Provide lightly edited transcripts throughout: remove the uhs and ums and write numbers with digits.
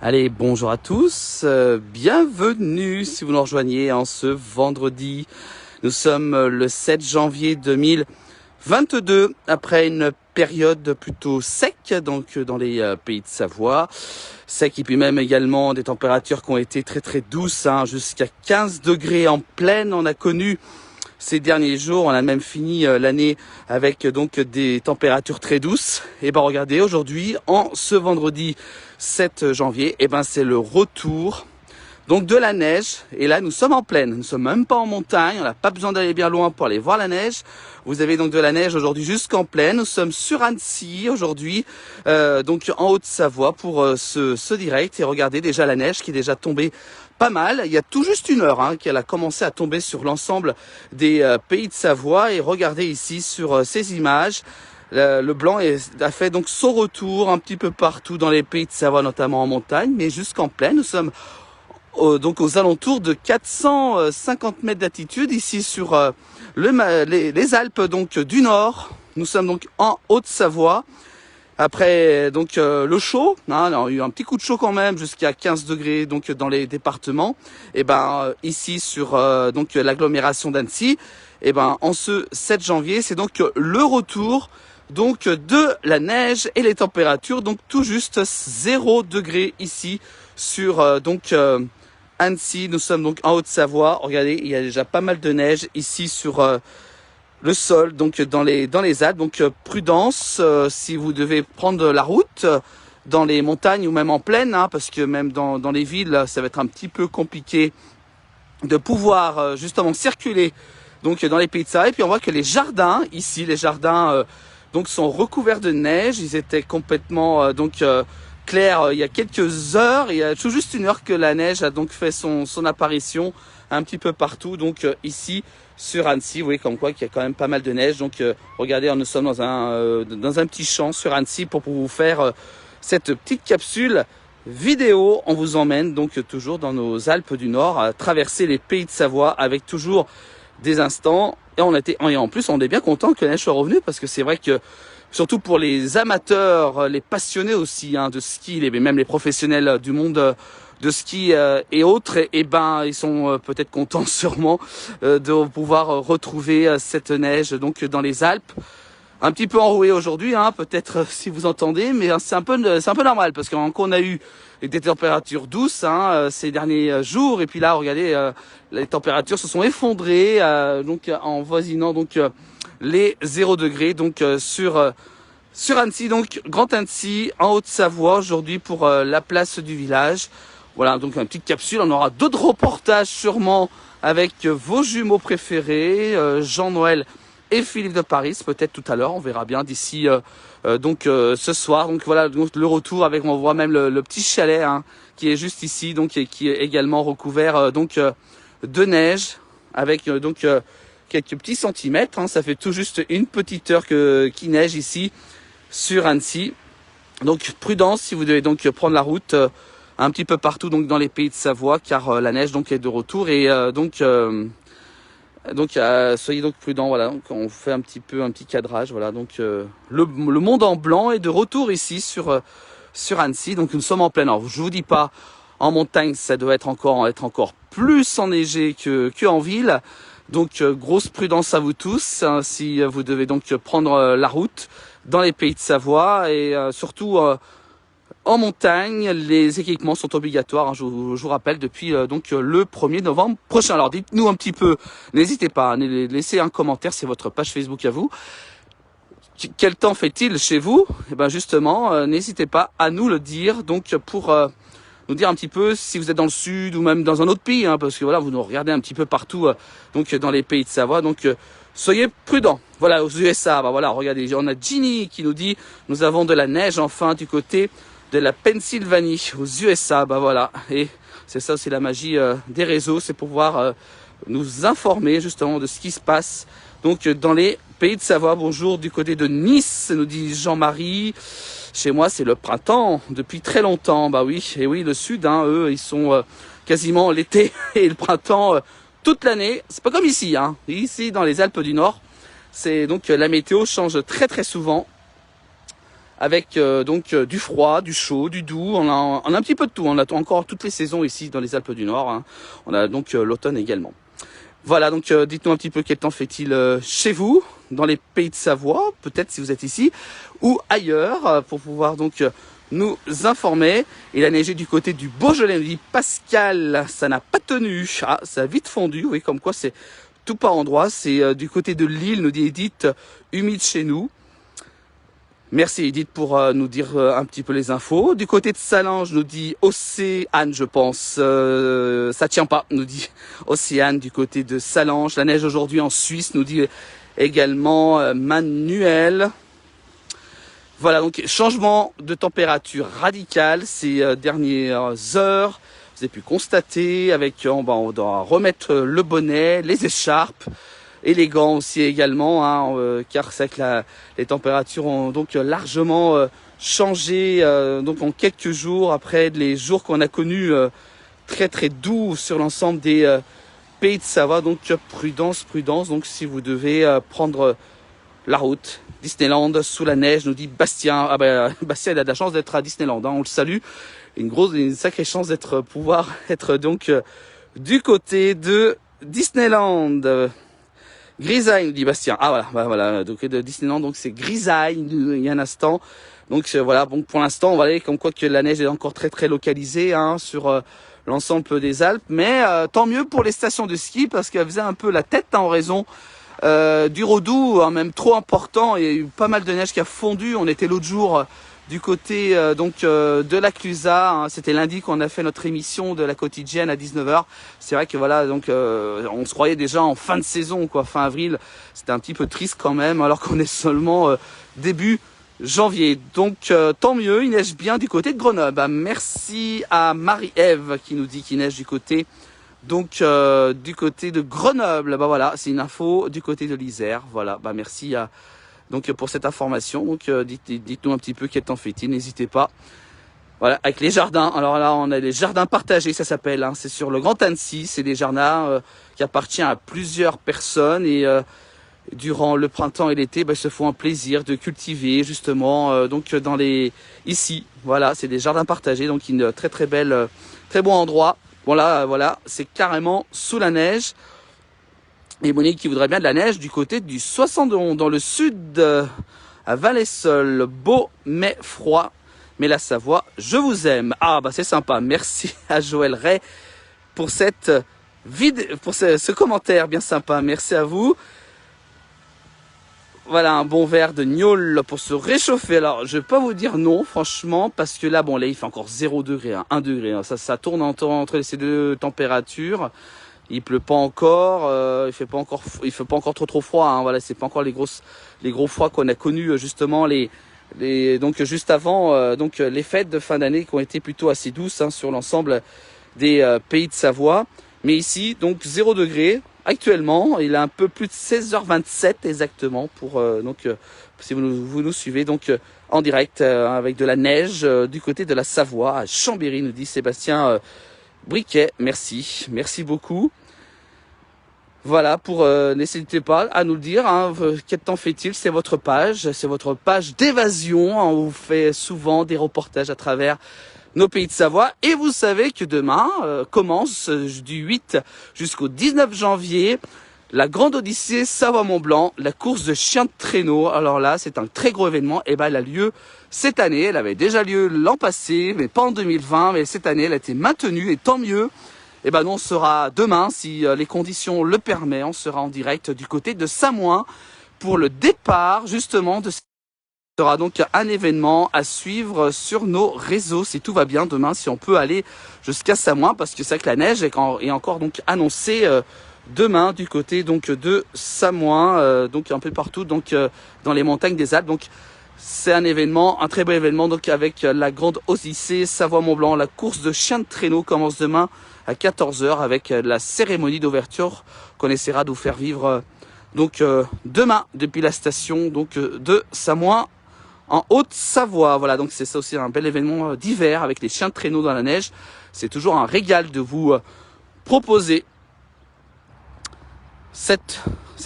Allez, bonjour à tous, bienvenue si vous nous rejoignez en ce vendredi. Nous sommes le 7 janvier 2022, après une période plutôt sec donc dans les pays de Savoie. Sec et puis même également des températures qui ont été très douces, jusqu'à 15 degrés en pleine. On a connu ces derniers jours, on a même fini l'année avec donc des températures très douces. Et ben regardez, aujourd'hui, en ce vendredi 7 janvier, et ben c'est le retour donc de la neige. Et là, nous sommes en plaine, nous sommes même pas en montagne, on n'a pas besoin d'aller bien loin pour aller voir la neige. Vous avez donc de la neige aujourd'hui jusqu'en plaine. Nous sommes sur Annecy aujourd'hui, donc en Haute-Savoie pour ce direct. Et regardez déjà la neige qui est déjà tombée pas mal. Il y a tout juste une heure qu'elle a commencé à tomber sur l'ensemble des pays de Savoie. Et regardez ici sur ces images, le blanc a fait donc son retour un petit peu partout dans les pays de Savoie, notamment en montagne, mais jusqu'en plaine. Nous sommes donc aux alentours de 450 mètres d'altitude ici sur les Alpes donc du Nord. Nous sommes donc en Haute-Savoie. Après donc le chaud, on a eu un petit coup de chaud quand même jusqu'à 15 degrés donc dans les départements. Et ben ici sur donc l'agglomération d'Annecy, et ben en ce 7 janvier, c'est donc le retour donc de la neige et les températures donc tout juste 0 degré ici sur donc Annecy. Nous sommes donc en Haute-Savoie. Regardez, il y a déjà pas mal de neige ici sur le sol, donc dans les Alpes. Donc prudence si vous devez prendre la route dans les montagnes ou même en plaine, parce que même dans les villes, ça va être un petit peu compliqué de pouvoir justement circuler donc dans les pays de Savoie. Et puis on voit que les jardins ici, donc sont recouverts de neige. Ils étaient complètement clairs il y a quelques heures. Il y a tout juste une heure que la neige a donc fait son apparition un petit peu partout. Donc ici sur Annecy, vous voyez comme quoi qu'il y a quand même pas mal de neige. Donc regardez, nous sommes dans un petit champ sur Annecy pour vous faire cette petite capsule vidéo. On vous emmène donc toujours dans nos Alpes du Nord, à traverser les pays de Savoie avec toujours des instants. Et en plus, on est bien content que la neige soit revenue, parce que c'est vrai que surtout pour les amateurs, les passionnés aussi de ski, même les professionnels du monde de ski et autres, et ben ils sont peut-être contents sûrement de pouvoir retrouver cette neige donc dans les Alpes. Un petit peu enroué aujourd'hui, peut-être si vous entendez, mais c'est un peu normal, parce qu'on a eu des températures douces ces derniers jours, et puis là regardez, les températures se sont effondrées donc en voisinant donc les 0 degrés donc sur Annecy, donc Grand Annecy en Haute-Savoie aujourd'hui pour la place du village. Voilà, donc une petite capsule. On aura d'autres reportages sûrement avec vos jumeaux préférés, Jean-Noël et Philippe de Paris, peut-être tout à l'heure, on verra bien d'ici ce soir. Donc voilà, donc le retour avec, on voit même le petit chalet qui est juste ici, donc et qui est également recouvert de neige avec quelques petits centimètres. Ça fait tout juste une petite heure qu'il neige ici sur Annecy. Donc prudence si vous devez donc prendre la route un petit peu partout donc dans les pays de Savoie, car la neige donc est de retour. Et soyez donc prudents. Voilà, donc on fait un petit cadrage. Voilà, donc le monde en blanc est de retour ici sur Annecy. Donc nous sommes en plein. Alors je vous dis pas, en montagne ça doit être encore plus enneigé que en ville. Donc grosse prudence à vous tous si vous devez donc prendre la route dans les pays de Savoie, et surtout en montagne, les équipements sont obligatoires, je vous rappelle, depuis donc le 1er novembre prochain. Alors dites-nous un petit peu, n'hésitez pas à laisser un commentaire, c'est votre page Facebook à vous. Quel temps fait-il chez vous? Et ben justement, n'hésitez pas à nous le dire, donc pour nous dire un petit peu si vous êtes dans le sud ou même dans un autre pays, parce que voilà, vous nous regardez un petit peu partout donc dans les pays de Savoie. Donc soyez prudents. Voilà, aux USA, voilà, regardez, on a Ginny qui nous dit nous avons de la neige enfin du côté de la Pennsylvanie, aux USA. Voilà, et c'est ça, c'est la magie des réseaux, c'est pour pouvoir nous informer justement de ce qui se passe donc dans les pays de Savoie. Bonjour du côté de Nice, nous dit Jean-Marie. Chez moi, c'est le printemps depuis très longtemps. Oui, et oui, le sud, eux, ils sont quasiment l'été et le printemps toute l'année. C'est pas comme ici, Ici, dans les Alpes du Nord, c'est donc la météo change très souvent. avec donc du froid, du chaud, du doux. On a un petit peu de tout. On a encore toutes les saisons ici dans les Alpes du Nord, hein. On a donc l'automne également. Voilà, donc dites-nous un petit peu quel temps fait-il chez vous, dans les pays de Savoie, peut-être si vous êtes ici, ou ailleurs, pour pouvoir donc nous informer. Il a neigé du côté du Beaujolais, nous dit Pascal, ça n'a pas tenu. Ah, ça a vite fondu, oui, comme quoi c'est tout par endroit. C'est du côté de Lille, nous dit Edith, humide chez nous. Merci Edith pour nous dire un petit peu les infos. Du côté de Salange, nous dit Océane, je pense. Ça tient pas, nous dit Océane du côté de Salange. La neige aujourd'hui en Suisse, nous dit également Manuel. Voilà, donc changement de température radical ces dernières heures. Vous avez pu constater avec, on doit remettre le bonnet, les écharpes. Et les gants aussi également, hein, car c'est que les températures ont donc largement changé donc en quelques jours après les jours qu'on a connus très très doux sur l'ensemble des pays de Savoie. Donc prudence, prudence. Donc si vous devez prendre la route, Disneyland sous la neige, nous dit Bastien. Ah ben Bastien, il a de la chance d'être à Disneyland, hein, on le salue. Une sacrée chance d'être pouvoir être donc du côté de Disneyland. Grisaille, nous dit Bastien. Ah voilà, donc de Disneyland, donc c'est Grisaille, il y a un instant. Donc voilà, bon pour l'instant, on va aller comme quoi que la neige est encore très très localisée hein, sur l'ensemble des Alpes. Mais tant mieux pour les stations de ski parce qu'elles faisaient un peu la tête hein, en raison du redoux, hein, même trop important. Il y a eu pas mal de neige qui a fondu. On était l'autre jour du côté de la Clusaz, hein. C'était lundi qu'on a fait notre émission de la quotidienne à 19h. C'est vrai que voilà, donc on se croyait déjà en fin de saison, quoi, fin avril. C'était un petit peu triste quand même, alors qu'on est seulement début janvier. Donc tant mieux, il neige bien du côté de Grenoble. Bah, merci à Marie-Ève qui nous dit qu'il neige du côté du côté de Grenoble. Bah voilà, c'est une info du côté de l'Isère. Voilà, bah merci à donc pour cette information, donc dites-nous un petit peu quel temps fait-il, n'hésitez pas. Voilà, avec les jardins. Alors là, on a les jardins partagés, ça s'appelle. Hein. C'est sur le Grand Annecy. C'est des jardins qui appartiennent à plusieurs personnes et durant le printemps et l'été, ils se font un plaisir de cultiver justement. Donc dans les ici, voilà, c'est des jardins partagés, donc une très très belle, très bon endroit. Bon là, voilà, c'est carrément sous la neige. Et Monique qui voudrait bien de la neige du côté du 71, dans le sud, à Valais-Seul. Beau mais froid. Mais la Savoie, je vous aime. Ah bah c'est sympa. Merci à Joël Ray pour cette pour ce commentaire bien sympa. Merci à vous. Voilà un bon verre de gnôle pour se réchauffer. Alors je vais pas vous dire non franchement parce que là bon là il fait encore 0 degré, hein, 1 degré. Hein. Ça tourne entre ces deux températures. Il pleut pas encore, il fait pas encore trop froid. Hein, voilà, c'est pas encore les gros froids qu'on a connus justement donc juste avant donc les fêtes de fin d'année qui ont été plutôt assez douces hein, sur l'ensemble des pays de Savoie. Mais ici donc 0 degré actuellement. Il est un peu plus de 16h27 exactement pour si vous nous suivez donc en direct avec de la neige du côté de la Savoie à Chambéry, nous dit Sébastien Briquet. Merci beaucoup. Voilà, n'hésitez pas à nous le dire, hein, quel temps fait-il, c'est votre page d'évasion, hein, on vous fait souvent des reportages à travers nos pays de Savoie, et vous savez que demain commence du 8 jusqu'au 19 janvier, la grande odyssée Savoie-Mont-Blanc, la course de chiens de traîneau. Alors là, c'est un très gros événement, et elle a lieu cette année, elle avait déjà lieu l'an passé, mais pas en 2020, mais cette année, elle a été maintenue, et tant mieux. Et nous on sera demain, si les conditions le permettent, on sera en direct du côté de Samoin pour le départ justement de ce sera donc un événement à suivre sur nos réseaux si tout va bien demain, si on peut aller jusqu'à Samoin parce que c'est vrai que la neige est encore donc annoncée demain du côté donc de Samoin, donc un peu partout donc dans les montagnes des Alpes. Donc c'est un événement, un très beau événement donc avec la grande odyssée Savoie-Mont-Blanc. La course de chiens de traîneau commence demain à 14h avec la cérémonie d'ouverture qu'on essaiera de vous faire vivre donc demain depuis la station donc de Samoin en Haute-Savoie. Voilà, donc c'est ça aussi un bel événement d'hiver avec les chiens de traîneau dans la neige. C'est toujours un régal de vous proposer cet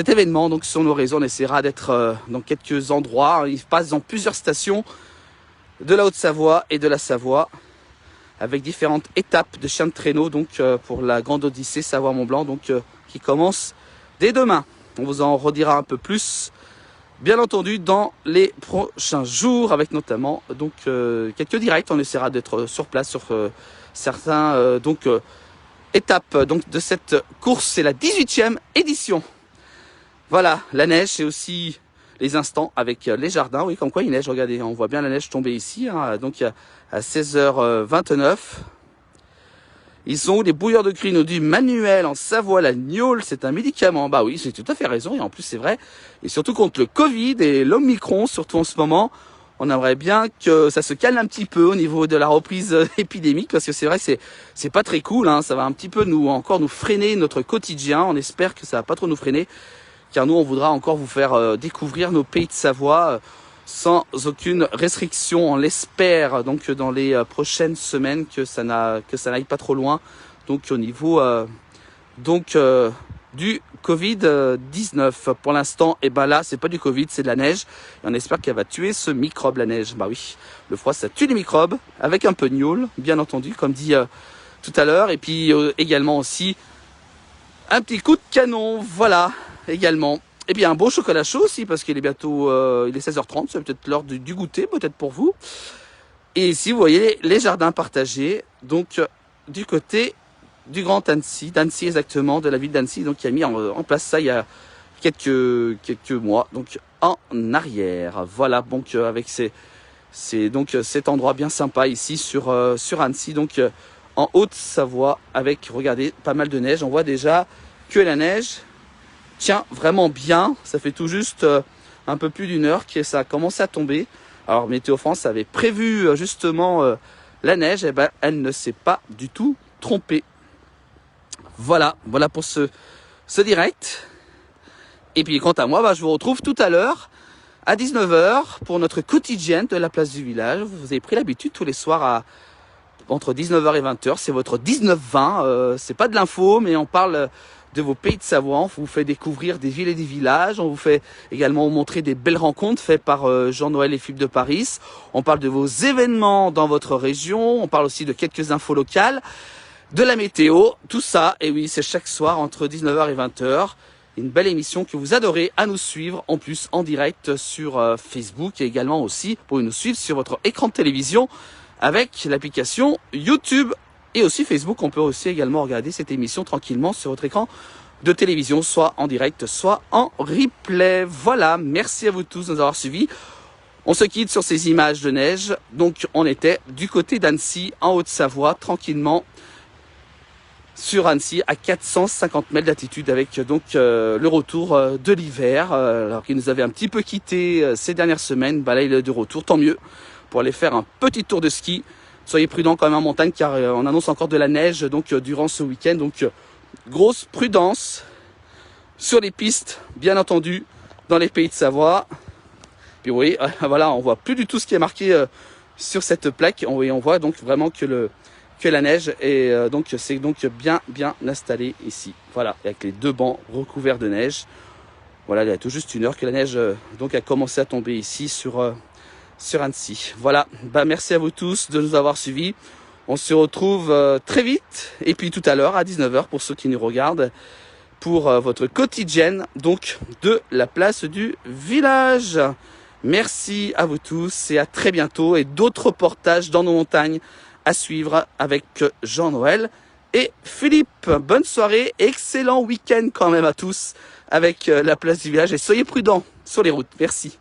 événement donc sur nos réseaux. On essaiera d'être dans quelques endroits. Il passe dans plusieurs stations de la Haute-Savoie et de la Savoie, avec différentes étapes de chien de traîneau, donc pour la grande Odyssée Savoie-Mont-Blanc, donc qui commence dès demain. On vous en redira un peu plus, bien entendu, dans les prochains jours, avec notamment donc quelques directs. On essaiera d'être sur place sur certains étapes donc de cette course. C'est la 18e édition. Voilà, la neige, c'est aussi les instants avec les jardins. Oui, comme quoi il neige, regardez, on voit bien la neige tomber ici, hein, donc à 16h29. Ils sont où les bouilleurs de cris, nous dit Manuel en Savoie, la gnôle, c'est un médicament. Bah oui, c'est tout à fait raison, et en plus c'est vrai. Et surtout contre le Covid et l'Omicron, surtout en ce moment, on aimerait bien que ça se calme un petit peu au niveau de la reprise épidémique, parce que c'est vrai que c'est pas très cool, hein, ça va un petit peu nous freiner notre quotidien. On espère que ça va pas trop nous freiner, car nous on voudra encore vous faire découvrir nos pays de Savoie sans aucune restriction. On l'espère donc dans les prochaines semaines que ça n'aille pas trop loin, donc au niveau du Covid-19. Pour l'instant, et ben là, c'est pas du Covid, c'est de la neige. Et on espère qu'elle va tuer ce microbe, la neige. Bah oui, le froid, ça tue les microbes, avec un peu de gnôle, bien entendu, comme dit tout à l'heure. Et puis également aussi, un petit coup de canon, voilà, également. Et bien un beau chocolat chaud aussi, parce qu'il est bientôt il est 16h30, c'est peut-être l'heure du goûter, peut-être pour vous. Et ici, vous voyez les jardins partagés, donc du côté du Grand Annecy, d'Annecy exactement, de la ville d'Annecy, donc qui a mis en place ça il y a quelques mois, donc en arrière. Voilà, donc avec cet endroit bien sympa ici sur Annecy, donc en Haute-Savoie, avec, regardez, pas mal de neige. On voit déjà que la neige tient vraiment bien. Ça fait tout juste un peu plus d'une heure que ça a commencé à tomber. Alors Météo France avait prévu justement la neige, et ben elle ne s'est pas du tout trompée. Voilà pour ce direct. Et puis quant à moi, je vous retrouve tout à l'heure à 19h pour notre quotidienne de la place du village. Vous avez pris l'habitude tous les soirs entre 19h et 20h. C'est votre 19-20. C'est pas de l'info, mais on parle de vos pays de Savoie. On vous fait découvrir des villes et des villages. On vous fait également montrer des belles rencontres faites par Jean-Noël et Philippe de Paris. On parle de vos événements dans votre région. On parle aussi de quelques infos locales, de la météo, tout ça. Et oui, c'est chaque soir entre 19h et 20h. Une belle émission que vous adorez à nous suivre, en plus en direct sur Facebook, et également aussi, vous pouvez nous suivre sur votre écran de télévision avec l'application YouTube. Et aussi Facebook, on peut aussi également regarder cette émission tranquillement sur votre écran de télévision, soit en direct, soit en replay. Voilà, merci à vous tous de nous avoir suivis. On se quitte sur ces images de neige. Donc on était du côté d'Annecy, en Haute-Savoie, tranquillement, sur Annecy, à 450 mètres d'altitude, avec donc le retour de l'hiver, alors qu'il nous avait un petit peu quitté ces dernières semaines. Bah là, il est de retour, tant mieux, pour aller faire un petit tour de ski. Soyez prudents quand même en montagne, car on annonce encore de la neige donc durant ce week-end. Donc grosse prudence sur les pistes, bien entendu, dans les pays de Savoie. Puis oui, voilà, on voit plus du tout ce qui est marqué sur cette plaque. On voit donc vraiment que la neige est donc c'est donc bien installé ici. Voilà, avec les deux bancs recouverts de neige. Voilà, il y a tout juste une heure que la neige donc a commencé à tomber ici sur Annecy. Voilà, merci à vous tous de nous avoir suivis. On se retrouve très vite, et puis tout à l'heure à 19h pour ceux qui nous regardent, pour votre quotidienne donc de la place du village. Merci à vous tous et à très bientôt, et d'autres reportages dans nos montagnes à suivre avec Jean-Noël et Philippe. Bonne soirée, excellent week-end quand même à tous avec la place du village, et soyez prudents sur les routes. Merci.